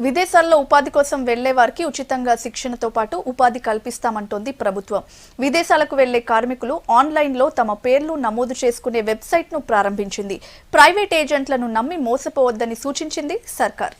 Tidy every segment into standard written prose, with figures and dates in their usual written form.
విదేశాల్లో ఉపాధి కోసం వెళ్లే వారికి ఉచితంగా శిక్షణతో పాటు ఉపాధి కల్పిస్తామంటోంది ప్రభుత్వం. విదేశాలకు వెళ్లే కార్మికులు ఆన్లైన్లో తమ పేర్లు నమోదు చేసుకునే వెబ్సైట్ను ప్రారంభించింది. ప్రైవేట్ ఏజెంట్లను నమ్మి మోసపోవద్దని సూచించింది సర్కార్.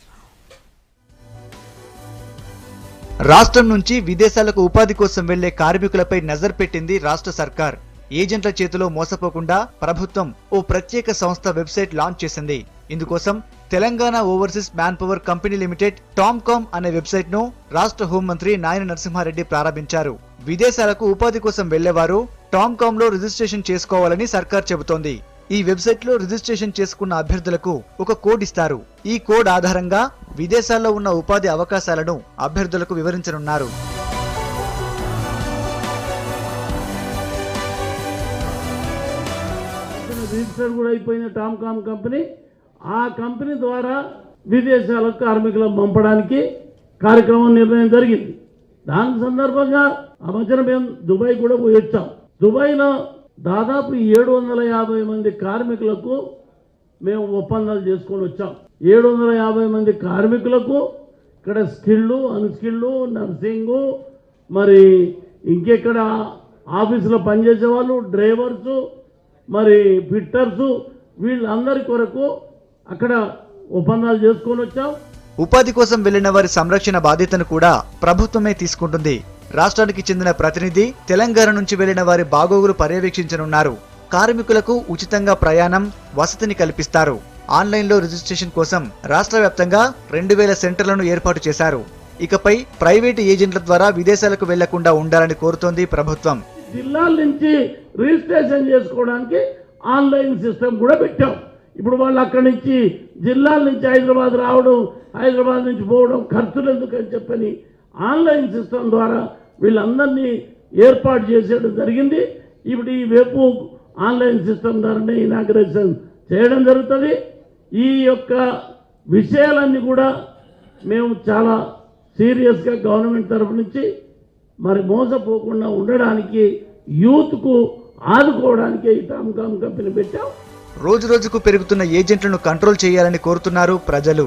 రాష్ట్రం నుంచి విదేశాలకు ఉపాధి కోసం వెళ్లే కార్మికులపై నజర్ పెట్టింది రాష్ట్ర సర్కార్. ఏజెంట్ల చేతిలో మోసపోకుండా ప్రభుత్వం ఓ ప్రత్యేక సంస్థ వెబ్సైట్ లాంచ్ చేసింది. ఇందుకోసం Telangana overseas man power company limited TOMCOM అనే వెబ్సైట్ ను రాష్ట్ర హోంమంత్రి నాయన నరసింహారెడ్డి ప్రారంభించారు. విదేశాలకు ఉపాధి కోసం వెళ్లేవారు టామ్కామ్ లో రిజిస్ట్రేషన్ చేసుకోవాలని సర్కార్ చెబుతోంది. ఈ వెబ్సైట్ లో రిజిస్ట్రేషన్ చేసుకున్న అభ్యర్థులకు ఒక కోడ్ ఇస్తారు. ఈ కోడ్ ఆధారంగా విదేశాల్లో ఉన్న ఉపాధి అవకాశాలను అభ్యర్థులకు వివరించనున్నారు. రిజిస్టర్ కూడా అయిపోయిన టామ్కామ్ కంపెనీ, ఆ కంపెనీ ద్వారా విదేశాలకు కార్మికులను పంపడానికి కార్యక్రమం నిర్ణయం జరిగింది. దాని సందర్భంగా ఆ మధ్యన మేము దుబాయ్ కూడా పోయి వచ్చాం. దుబాయ్లో దాదాపు 750 మంది కార్మికులకు మేము ఒప్పందాలు చేసుకొని వచ్చాం. 750 మంది కార్మికులకు ఇక్కడ స్కిల్డ్, అన్స్కిల్డ్, నర్సింగు, మరి ఇంకెక్కడ ఆఫీసులో పనిచేసే వాళ్ళు, డ్రైవర్సు, మరి ఫిట్టర్సు, వీళ్ళందరి కొరకు అక్కడ ఒప్పందాలు చేసుకొని వచ్చాం. ఉపాధి కోసం వెళ్లిన వారి సంరక్షణ బాధ్యతను కూడా ప్రభుత్వమే తీసుకుంటుంది. రాష్ట్రానికి చెందిన ప్రతినిధి తెలంగాణ నుంచి వెళ్లిన వారి బాగోగులు పర్యవేక్షించనున్నారు. కార్మికులకు ఉచితంగా ప్రయాణం, వసతిని కల్పిస్తారు. ఆన్లైన్లో రిజిస్ట్రేషన్ కోసం రాష్ట్ర వ్యాప్తంగా 2000 సెంటర్లను ఏర్పాటు చేశారు. ఇకపై ప్రైవేటు ఏజెంట్ల ద్వారా విదేశాలకు వెళ్లకుండా ఉండాలని కోరుతోంది ప్రభుత్వం. జిల్లాల నుంచి రిజిస్ట్రేషన్ చేసుకోవడానికి ఆన్లైన్ సిస్టమ్ కూడా పెట్టాం. ఇప్పుడు వాళ్ళు అక్కడి నుంచి జిల్లాల నుంచి హైదరాబాద్ రావడం, హైదరాబాద్ నుంచి పోవడం ఖర్చులు ఎందుకని చెప్పని ఆన్లైన్ సిస్టమ్ ద్వారా వీళ్ళందరినీ ఏర్పాటు చేసేయడం జరిగింది. ఇప్పుడు ఈ వెబ్ ఆన్లైన్ సిస్టమ్ ద్వారానే ఇనాగ్రేషన్ చేయడం జరుగుతుంది. ఈ యొక్క విషయాలన్నీ కూడా మేము చాలా సీరియస్గా గవర్నమెంట్ తరఫు నుంచి మరి మోసపోకుండా ఉండడానికి, యూత్కు ఆదుకోవడానికి ఈ టామ్కామ్ కంపెనీ పెట్టాం. రోజు రోజుకు పెరుగుతున్న ఏజెంట్లను కంట్రోల్ చేయాలని కోరుతున్నారు ప్రజలు.